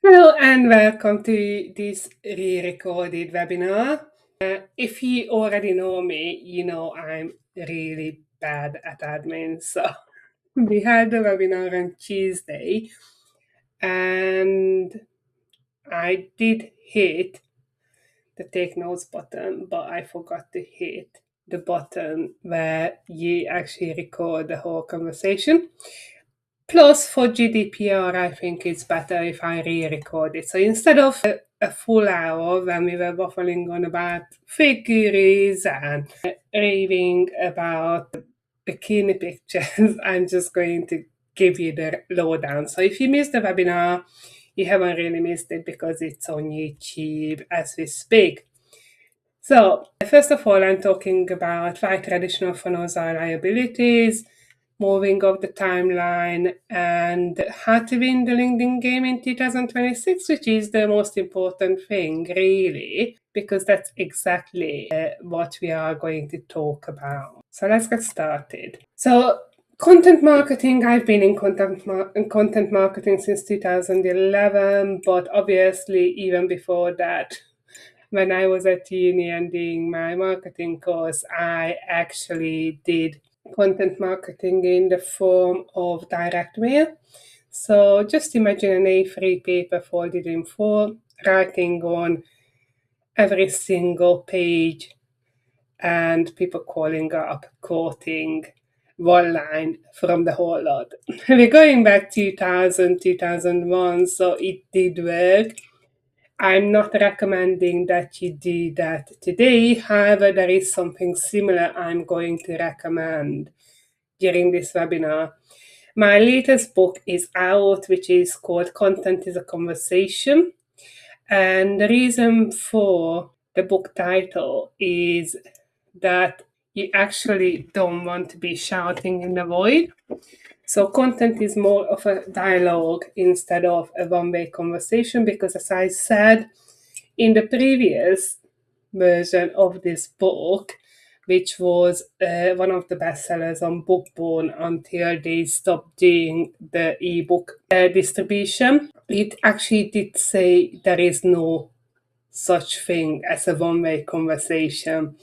Hello and welcome to this re-recorded webinar. If you already know me, you know I'm really bad at admin. So we had the webinar on Tuesday and I did hit the take notes button, but I forgot to hit the button where you actually record the whole conversation. Plus, for GDPR, I think it's better if I re-record it. So instead of a full hour when we were waffling on about figures and raving about bikini pictures, I'm just going to give you the lowdown. So if you missed the webinar, you haven't really missed it because it's on YouTube as we speak. So, first of all, I'm talking about why traditional funnels are liabilities, moving of the timeline, and how to win the LinkedIn game in 2026, which is the most important thing, really, because that's exactly what we are going to talk about. So, let's get started. So, content marketing, I've been in content marketing since 2011, but obviously, even before that, when I was at uni and doing my marketing course, I actually did content marketing in the form of direct mail. So just imagine an A3 paper folded in four, writing on every single page, and people calling up, quoting one line from the whole lot. We're going back 2000, 2001, so it did work. I'm not recommending that you do that today. However, there is something similar I'm going to recommend during this webinar. My latest book is out, which is called Content is a Conversation. And the reason for the book title is that you actually don't want to be shouting in the void. So content is more of a dialogue instead of a one-way conversation, because as I said in the previous version of this book, which was one of the bestsellers on Bookborn until they stopped doing the ebook distribution, it actually did say there is no such thing as a one-way conversation.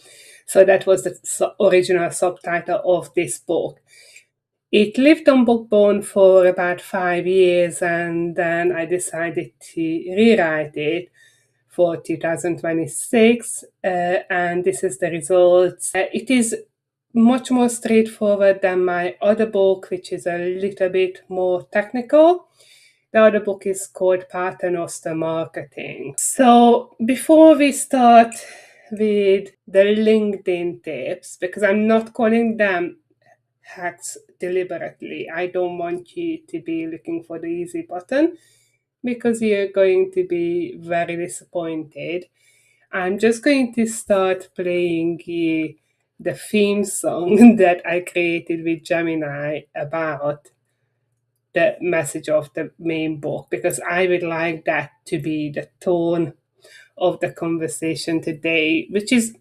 So that was the original subtitle of this book. It lived on Bookborn for about 5 years, and then I decided to rewrite it for 2026, and this is the result. It is much more straightforward than my other book, which is a little bit more technical. The other book is called Paternoster Marketing. So before we start with the LinkedIn tips, because I'm not calling them hacks deliberately, I don't want you to be looking for the easy button, because you're going to be very disappointed. I'm just going to start playing you the theme song that I created with Gemini about the message of the main book, because I would like that to be the tone of the conversation today, which is,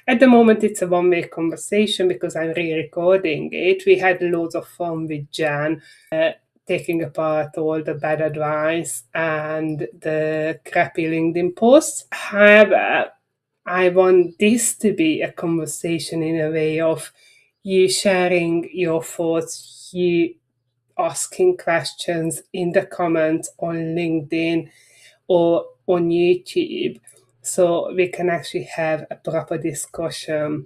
at the moment, it's a one-way conversation because I'm re-recording it. We had loads of fun with Jan, taking apart all the bad advice and the crappy LinkedIn posts. However, I want this to be a conversation in a way of you sharing your thoughts, you asking questions in the comments on LinkedIn or on YouTube, so we can actually have a proper discussion.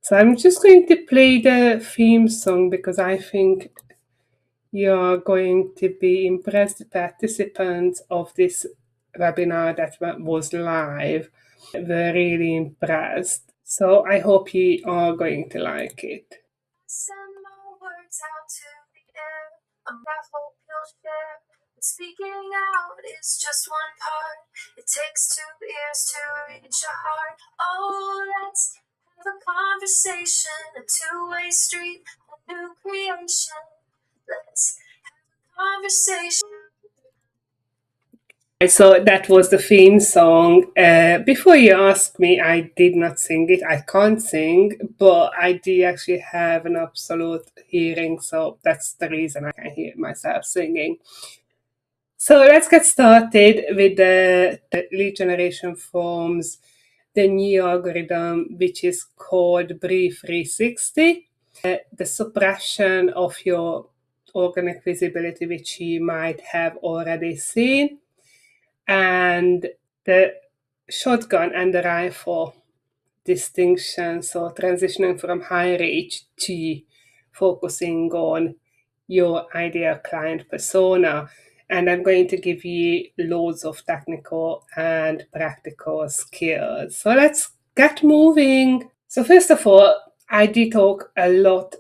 So I'm just going to play the theme song because I think you're going to be impressed. The participants of this webinar that was live were really impressed. So I hope you are going to like it. Send my words out to the air. I hope you'll share. Speaking out is just one part. It takes two ears to reach a heart. Oh, let's have a conversation, a two-way street, a new creation. Let's have a conversation. So that was the theme song. Before you ask me, I did not sing it. I can't sing, but I do actually have an absolute hearing, so that's the reason I can hear myself singing. So let's get started with the lead generation forms, the new algorithm, which is called Brief 360, the suppression of your organic visibility, which you might have already seen, and the shotgun and the rifle distinction, so transitioning from high reach to focusing on your ideal client persona. And I'm going to give you loads of technical and practical skills. So let's get moving. So, first of all, I do talk a lot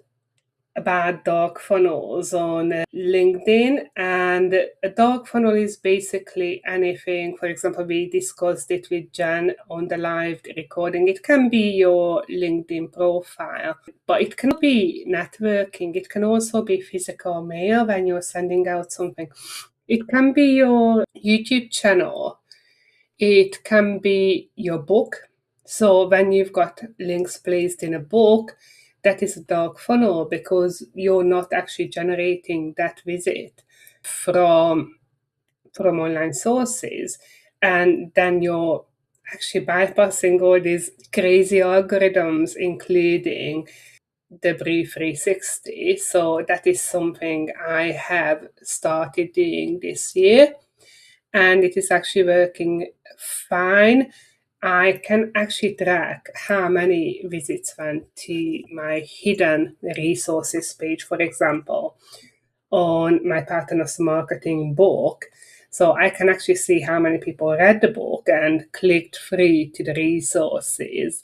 about dark funnels on LinkedIn, and a dark funnel is basically anything. For example, we discussed it with Jan on the live recording. It can be your LinkedIn profile, but it can be networking. It can also be physical mail when you're sending out something. It can be your YouTube channel. It can be your book. So when you've got links placed in a book, that is a dark funnel because you're not actually generating that visit from online sources. And then you're actually bypassing all these crazy algorithms, including the Brief 360. So that is something I have started doing this year, and it is actually working fine. I can actually track how many visits went to my hidden resources page, for example, on my Partners Marketing book. So I can actually see how many people read the book and clicked through to the resources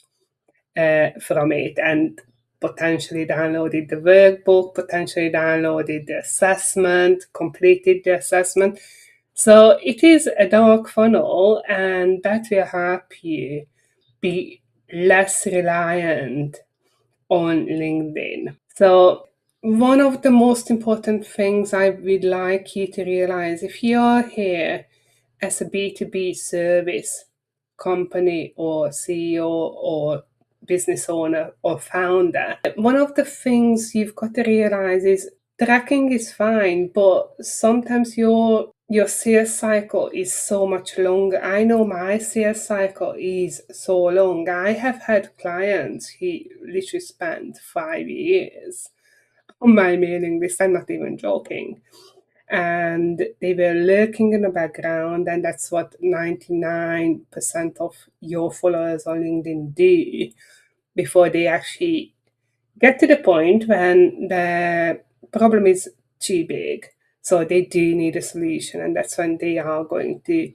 from it, and potentially downloaded the workbook, potentially downloaded the assessment, completed the assessment. So it is a dark funnel, and that will help you be less reliant on LinkedIn. So one of the most important things I would like you to realize, if you are here as a B2B service company or CEO or business owner or founder, one of the things you've got to realize is tracking is fine, but sometimes your sales cycle is so much longer. I know my sales cycle is so long. I have had clients who literally spent 5 years on my mailing list. I'm not even joking. And they were lurking in the background, and that's what 99% of your followers on LinkedIn do before they actually get to the point when the problem is too big. So they do need a solution, and that's when they are going to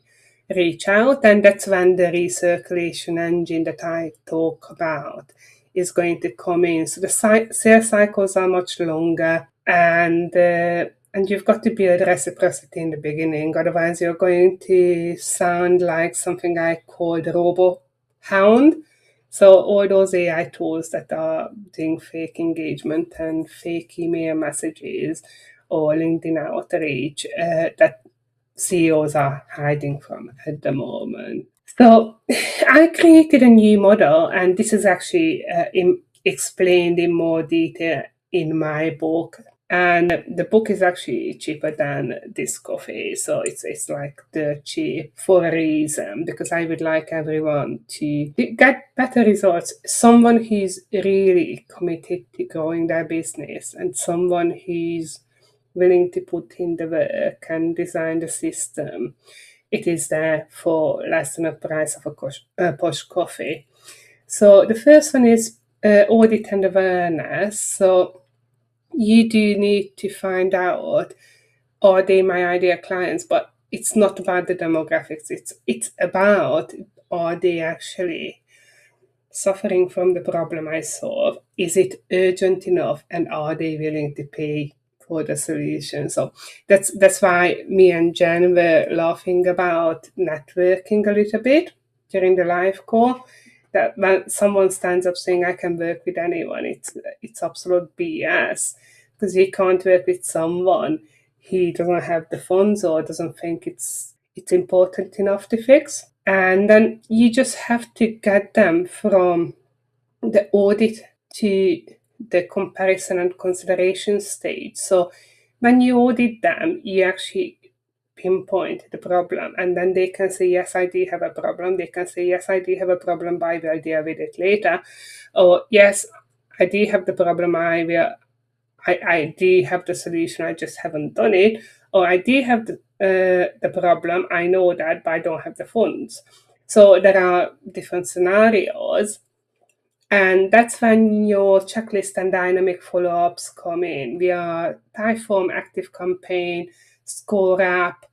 reach out. And that's when the recirculation engine that I talk about is going to come in. So the sales cycles are much longer, and you've got to build reciprocity in the beginning. Otherwise, you're going to sound like something I called robo hound. So all those AI tools that are doing fake engagement and fake email messages or LinkedIn outreach that CEOs are hiding from at the moment. So I created a new model, and this is actually explained in more detail in my book. And the book is actually cheaper than this coffee, so it's like the cheap for a reason, because I would like everyone to get better results. Someone who's really committed to growing their business, and someone who's willing to put in the work and design the system. It is there for less than the price of a posh coffee. So the first one is audit and awareness. So you do need to find out, are they my ideal clients? But it's not about the demographics. It's about, are they actually suffering from the problem I solve? Is it urgent enough, and are they willing to pay for the solution? So that's why me and Jen were laughing about networking a little bit during the live call. That when someone stands up saying I can work with anyone, it's absolute BS, because you can't work with someone he doesn't have the funds or doesn't think it's important enough to fix. And then you just have to get them from the audit to the comparison and consideration stage. So when you audit them, you actually pinpoint the problem, and then they can say, yes, I do have a problem. They can say, yes, I do have a problem, but I will deal with it later. Or, yes, I do have the problem, I do have the solution, I just haven't done it. Or I do have the problem, I know that, but I don't have the funds. So there are different scenarios, and that's when your checklist and dynamic follow-ups come in. We are Typeform, Active Campaign, Score App,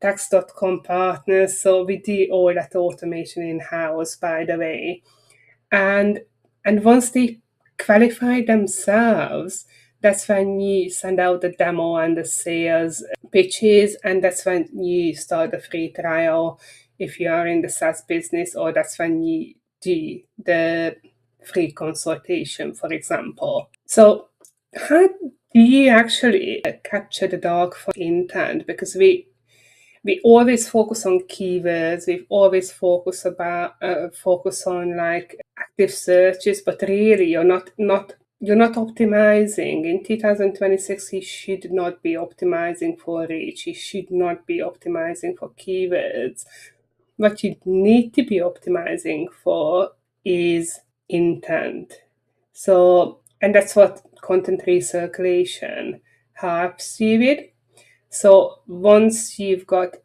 Tax.com partners, so we do all that automation in-house, by the way. And once they qualify themselves, that's when you send out the demo and the sales pitches, and that's when you start the free trial if you are in the SaaS business, or that's when you do the free consultation, for example. So how do you actually capture the dark for intent? Because we always focus on keywords. We always focus on like active searches, but really you're not optimizing. In 2026, you should not be optimizing for reach. You should not be optimizing for keywords. What you need to be optimizing for is intent. So, and that's what content recirculation helps you with. So once you've got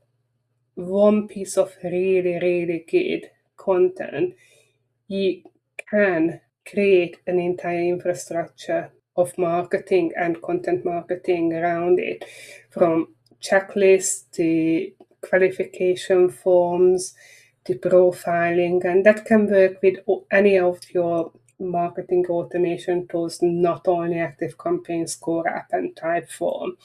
one piece of really, really good content, you can create an entire infrastructure of marketing and content marketing around it, from checklists to qualification forms to profiling, and that can work with any of your marketing automation tools, not only Active Campaign, Score App, and Typeform.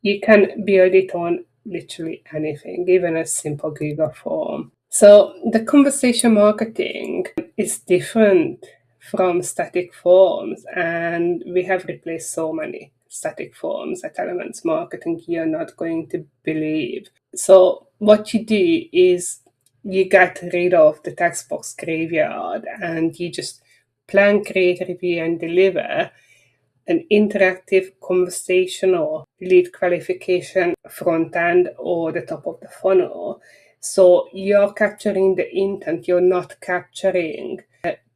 You can build it on literally anything, even a simple Google form. So the conversation marketing is different from static forms, and we have replaced so many static forms at Elements Marketing you're not going to believe. So what you do is you get rid of the text box graveyard, and you just plan, create, review, and deliver an interactive conversational lead qualification front end or the top of the funnel. So you're capturing the intent, you're not capturing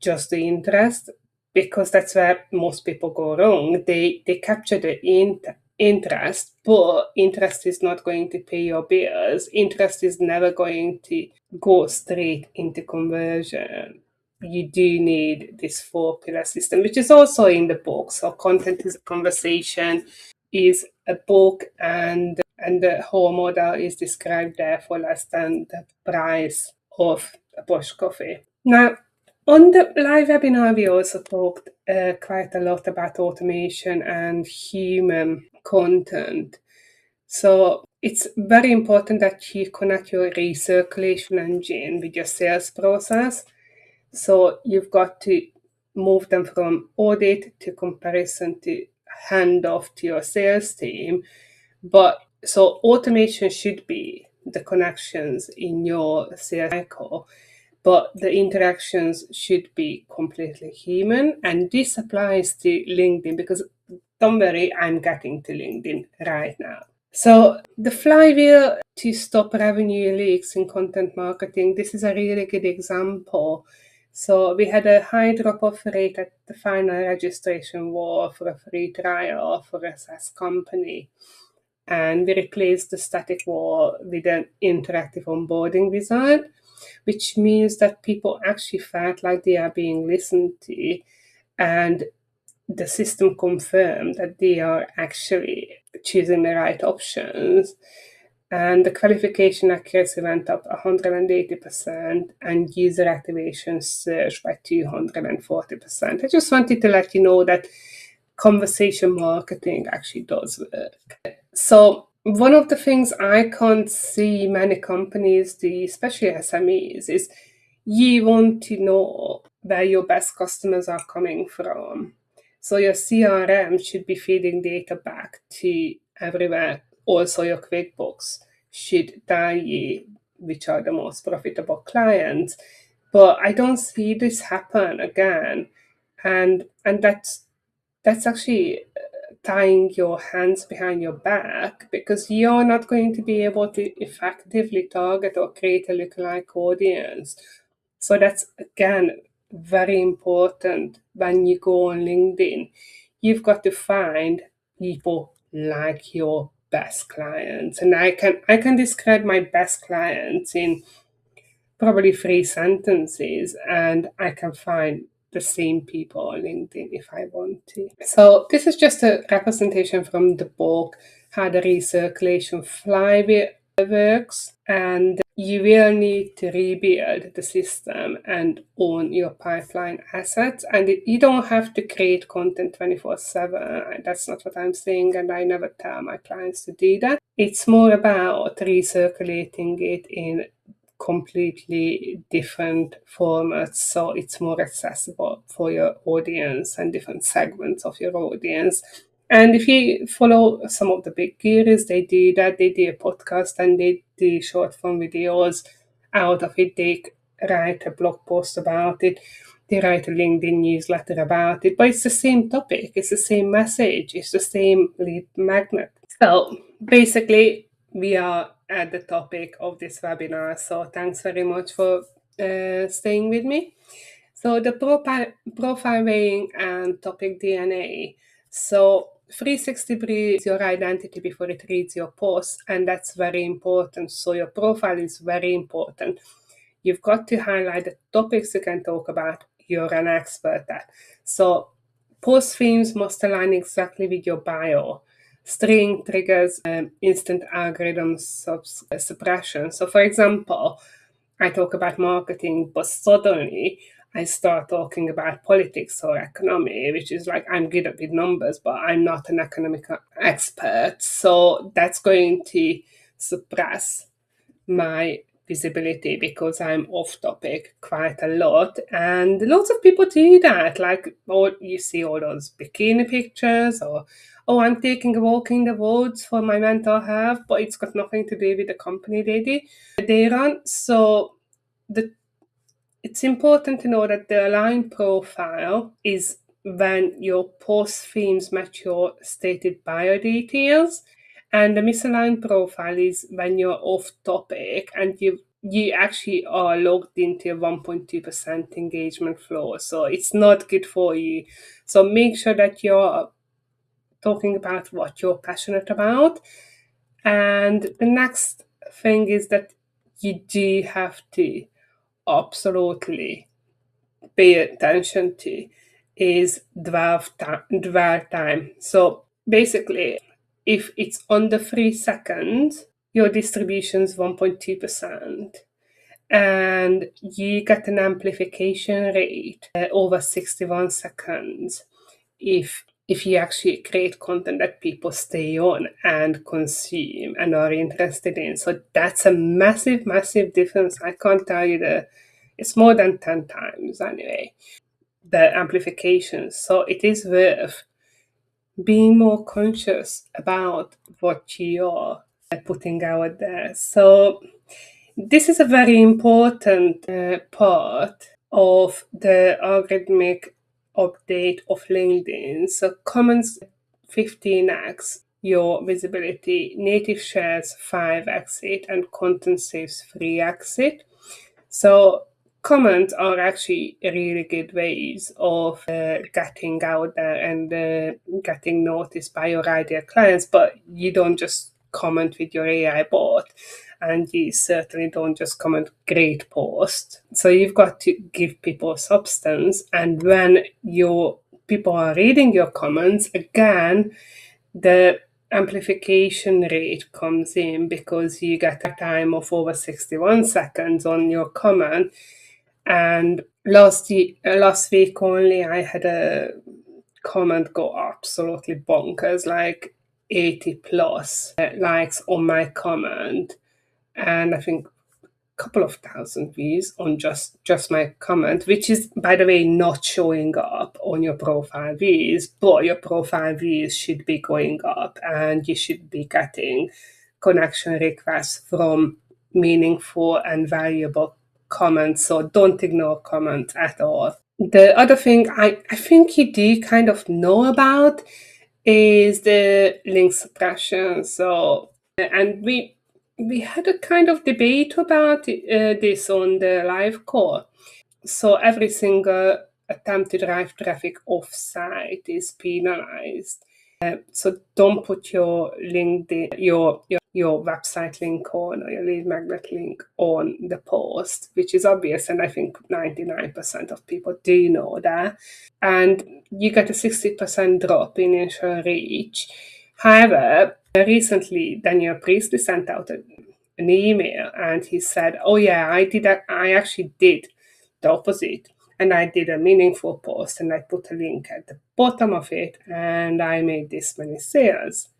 just the interest, because that's where most people go wrong. They capture the interest, but interest is not going to pay your bills. Interest is never going to go straight into conversion. You do need this 4-pillar system, which is also in the book. So content is a conversation is a book, and the whole model is described there for less than the price of a Bosch coffee. Now, on the live webinar, we also talked quite a lot about automation and human content. So it's very important that you connect your recirculation engine with your sales process. So you've got to move them from audit to comparison to handoff to your sales team. But so automation should be the connections in your sales cycle, but the interactions should be completely human. And this applies to LinkedIn, because don't worry, I'm getting to LinkedIn right now. So the flywheel to stop revenue leaks in content marketing, this is a really good example. So we had a high drop-off rate at the final registration wall for a free trial for a SaaS company. And we replaced the static wall with an interactive onboarding wizard, which means that people actually felt like they are being listened to, and the system confirmed that they are actually choosing the right options. And the qualification accuracy went up 180%, and user activation surged by 240%. I just wanted to let you know that conversation marketing actually does work. So one of the things I can't see many companies do, especially SMEs, is you want to know where your best customers are coming from. So your CRM should be feeding data back to everywhere. Also, your QuickBooks should tell you which are the most profitable clients. But I don't see this happen again, and that's actually tying your hands behind your back, because you're not going to be able to effectively target or create a lookalike audience. So that's again very important when you go on LinkedIn. You've got to find people like your best clients. And I can describe my best clients in probably 3 sentences, and I can find the same people on LinkedIn if I want to. So this is just a representation from the book, how the recirculation flywheel works, and you will need to rebuild the system and own your pipeline assets. And you don't have to create content 24/7. That's not what I'm saying, and I never tell my clients to do that. It's more about recirculating it in completely different formats, so it's more accessible for your audience and different segments of your audience. And if you follow some of the big gurus, they do that. They do a podcast and they do short form videos out of it. They write a blog post about it. They write a LinkedIn newsletter about it. But it's the same topic. It's the same message. It's the same lead magnet. So basically, we are at the topic of this webinar. So thanks very much for staying with me. So the profile weighing and topic DNA. So 360 reads your identity before it reads your post, and that's very important. So your profile is very important. You've got to highlight the topics you can talk about, you're an expert at. So post themes must align exactly with your bio. String triggers instant algorithm suppression. So for example, I talk about marketing, but suddenly I start talking about politics or economy, which is like I'm good with numbers, but I'm not an economic expert. So that's going to suppress my visibility because I'm off topic quite a lot. And lots of people do that. Like, oh, you see all those bikini pictures, or oh, I'm taking a walk in the woods for my mental health, but it's got nothing to do with the company they run. So it's important to know that the aligned profile is when your post themes match your stated bio details, and the misaligned profile is when you're off topic and you actually are logged into a 1.2% engagement floor. So it's not good for you. So make sure that you're talking about what you're passionate about. And the next thing is that you do have to absolutely pay attention to is dwell time. So basically, if it's under 3 seconds, your distribution is 1.2%, and you get an amplification rate over 61 seconds if you actually create content that people stay on and consume and are interested in. So that's a massive, massive difference. I can't tell you it's more than 10 times anyway, the amplification. So it is worth being more conscious about what you are putting out there. So this is a very important part of the algorithmic update of LinkedIn. So comments 15x your visibility, native shares 5x it, and content saves 3x it. So comments are actually really good ways of getting out there and getting noticed by your ideal clients, but you don't just comment with your AI bot, and you certainly don't just comment great post. So you've got to give people substance, and when your people are reading your comments, again, the amplification rate comes in because you get a time of over 61 seconds on your comment. And last week only, I had a comment go absolutely bonkers, like 80 plus likes on my comment, and I think couple of thousand views on just my comment, which is, by the way, not showing up on your profile views, but your profile views should be going up, and you should be getting connection requests from meaningful and valuable comments. So don't ignore comments at all. The other thing I think you do kind of know about is the link suppression. So, and we had a kind of debate about this on the live call. So every single attempt to drive traffic off-site is penalized. So don't put your LinkedIn, your website link on, or your lead magnet link on the post, which is obvious, and I think 99% of people do know that. And you get a 60% drop in initial reach. However, recently Daniel Priestley sent out an email, and he said, "Oh yeah, I actually did the opposite, and I did a meaningful post, and I put a link at the bottom of it, and I made this many sales."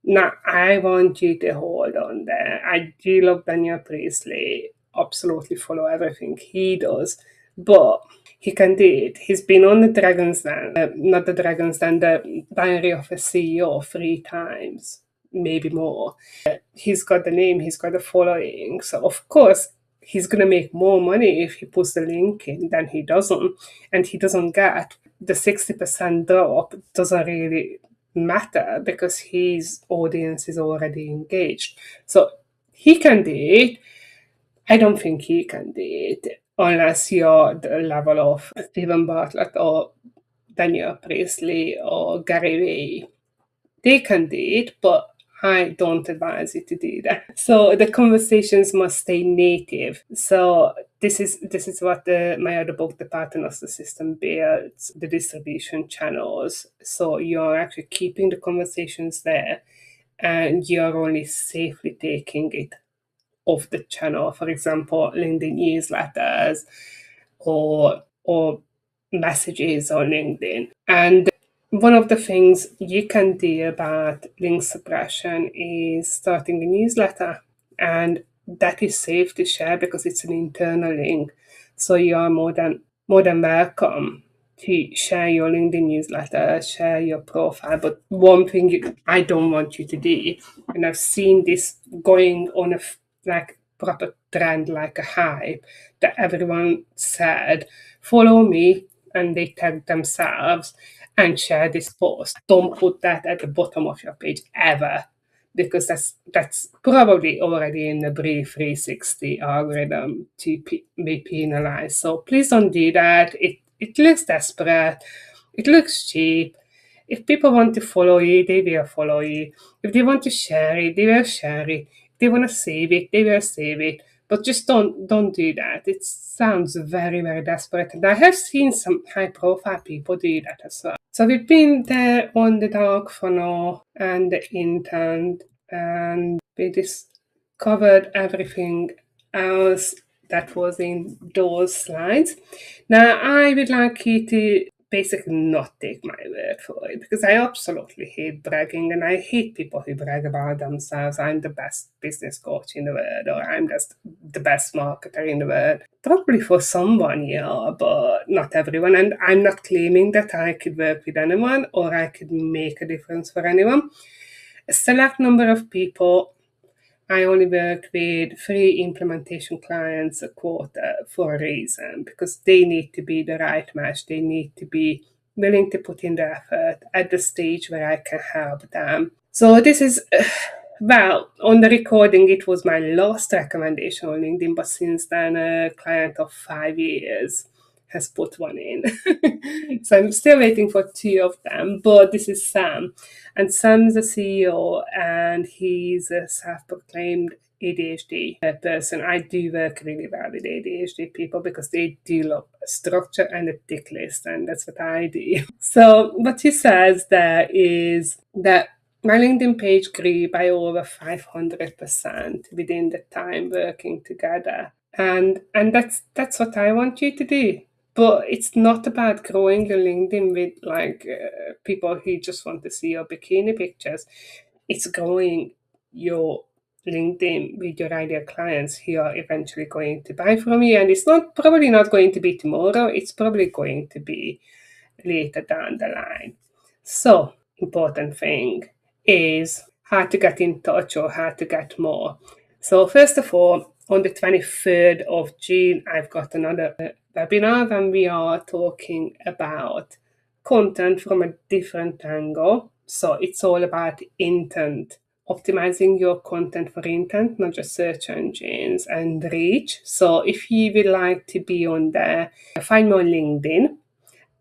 Now, I want you to hold on there. I do love Daniel Priestley, absolutely follow everything he does, but he can do it. He's been on the Dragon's Den, not the Dragon's Den, the Diary of a CEO 3 times, maybe more. He's got the name, he's got the following. So, of course, he's going to make more money if he puts the link in than he doesn't. And he doesn't get the 60% drop, doesn't really matter because his audience is already engaged. So he can do it. I don't think he can do it unless you're the level of Stephen Bartlett or Daniel Priestley or Gary Vee. They can do it, but I don't advise you to do that. So the conversations must stay native. So this is what my other book, The Pattern of the System, builds the distribution channels. So you're actually keeping the conversations there, and you're only safely taking it off the channel. For example, LinkedIn newsletters or messages on LinkedIn. And one of the things you can do about link suppression is starting a newsletter, and that is safe to share because it's an internal link. So you are more than welcome to share your LinkedIn newsletter, share your profile. But one thing I don't want you to do, and I've seen this going on like proper trend, like a hype, that everyone said, follow me, and they tag themselves and share this post. Don't put that at the bottom of your page ever, because that's probably already in the brief 360 algorithm to be penalized. So please don't do that. It looks desperate. It looks cheap. If people want to follow you, they will follow you. If they want to share it, they will share it. If they want to save it, they will save it. But just don't do that. It sounds very, very desperate. And I have seen some high profile people do that as well. So we've been there on the dark funnel and the intent, and we just covered everything else that was in those slides. Now I would like you to basically not take my word for it, because I absolutely hate bragging, and I hate people who brag about themselves. I'm the best business coach in the world, or I'm just the best marketer in the world. Probably for someone, yeah, but not everyone. And I'm not claiming that I could work with anyone or I could make a difference for anyone. A select number of people. I only work with 3 implementation clients a quarter for a reason, because they need to be the right match. They need to be willing to put in the effort at the stage where I can help them. So this is, well, on the recording, it was my last recommendation on LinkedIn, but since then, a client of 5 years has put one in. So I'm still waiting for 2 of them, but this is Sam. And Sam's a CEO, and he's a self-proclaimed ADHD person. I do work really well with ADHD people because they do love a structure and a tick list, and that's what I do. So what he says there is that my LinkedIn page grew by over 500% within the time working together. And that's what I want you to do. But it's not about growing your LinkedIn with people who just want to see your bikini pictures. It's growing your LinkedIn with your ideal clients who are eventually going to buy from you. And it's probably not going to be tomorrow. It's probably going to be later down the line. So, important thing is how to get in touch or how to get more. So, first of all, on the 23rd of June, I've got another webinar, and we are talking about content from a different angle. So it's all about intent, optimizing your content for intent, not just search engines, and reach. So if you would like to be on there, find me on LinkedIn,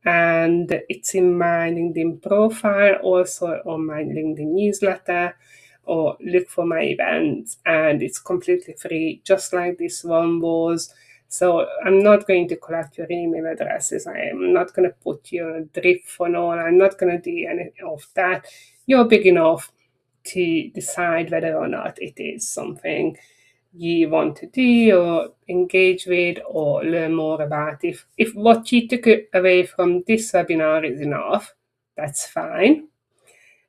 and it's in my LinkedIn profile, also on my LinkedIn newsletter, or look for my events, and it's completely free, just like this one was. So I'm not going to collect your email addresses. I am not going to put you on a drip funnel. I'm not going to do any of that. You're big enough to decide whether or not it is something you want to do or engage with or learn more about. If what you took away from this webinar is enough, that's fine.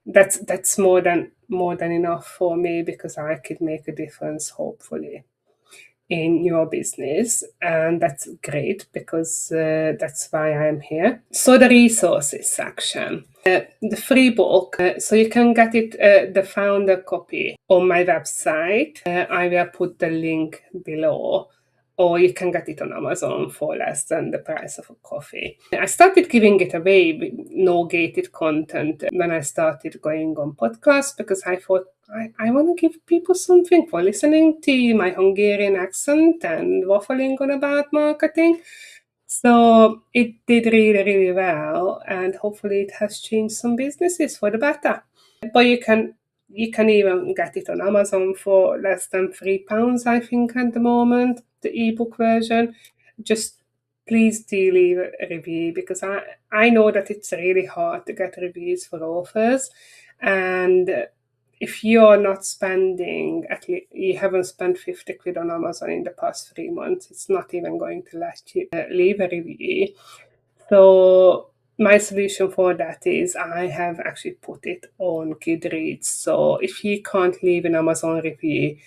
That's more than enough for me, because I could make a difference, hopefully, in your business, and that's great, because that's why I'm here. So the resources section, the free book, so you can get it, the founder copy, on my website. I will put the link below, or you can get it on Amazon for less than the price of a coffee. I started giving it away with no gated content when I started going on podcasts, because I thought I want to give people something for listening to my Hungarian accent and waffling on about marketing. So it did really, really well, and hopefully it has changed some businesses for the better. But you can even get it on Amazon for less than £3, I think, at the moment, the ebook version. Just please do leave a review, because I know that it's really hard to get reviews for authors, and if you're not spending, at least you haven't spent 50 quid on Amazon in the past 3 months, it's not even going to let you leave a review. So my solution for that is I have actually put it on Goodreads. So if you can't leave an Amazon review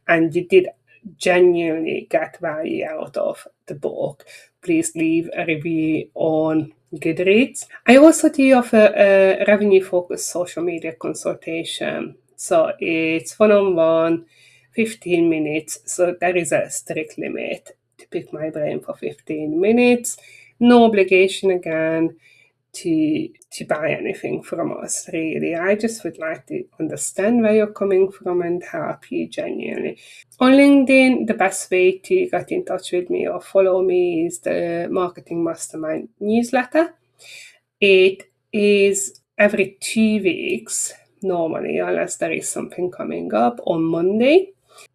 and you did genuinely get value out of the book, please leave a review on Goodreads. I also do offer a revenue-focused social media consultation. So it's one-on-one, 15 minutes. So there is a strict limit to pick my brain for 15 minutes. No obligation again to buy anything from us, really. I just would like to understand where you're coming from and help you genuinely. On LinkedIn, the best way to get in touch with me or follow me is the Marketing Mastermind newsletter. It is every 2 weeks, normally, unless there is something coming up, on Monday.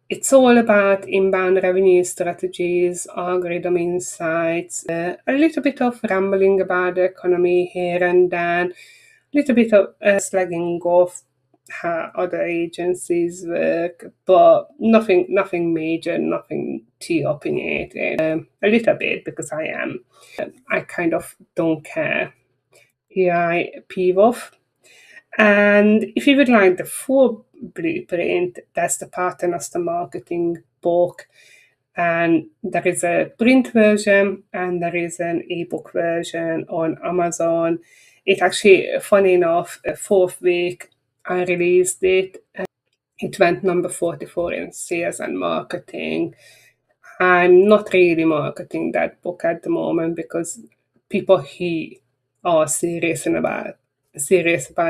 It's all about inbound revenue strategies, algorithm insights, a little bit of rambling about the economy here and then, a little bit of slagging off how other agencies work, but nothing major, nothing too opinionated. A little bit, because I kind of don't care. Here I peeve off. And if you would like the full blueprint, that's the Paternoster Marketing book. And there is a print version and there is an ebook version on Amazon. It actually, funny enough, the fourth week I released it. It went number 44 in sales and marketing. I'm not really marketing that book at the moment, because people who are serious about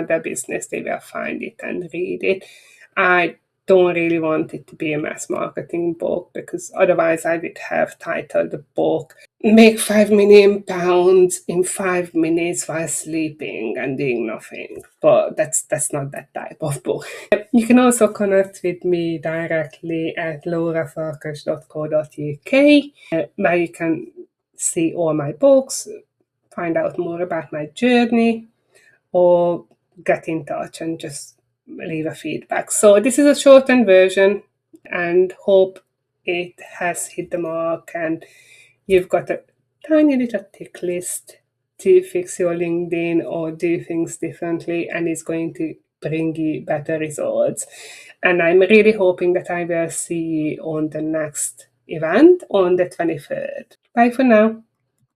their business, they will find it and read it. I don't really want it to be a mass marketing book, because otherwise I would have titled the book "Make £5 million in 5 minutes while sleeping and doing nothing." But that's not that type of book. You can also connect with me directly at laurafarkas.co.uk, where you can see all my books, find out more about my journey, or get in touch and just leave a feedback. So this is a shortened version, and hope it has hit the mark and you've got a tiny little tick list to fix your LinkedIn or do things differently, and it's going to bring you better results. And I'm really hoping that I will see you on the next event on the 23rd. Bye for now.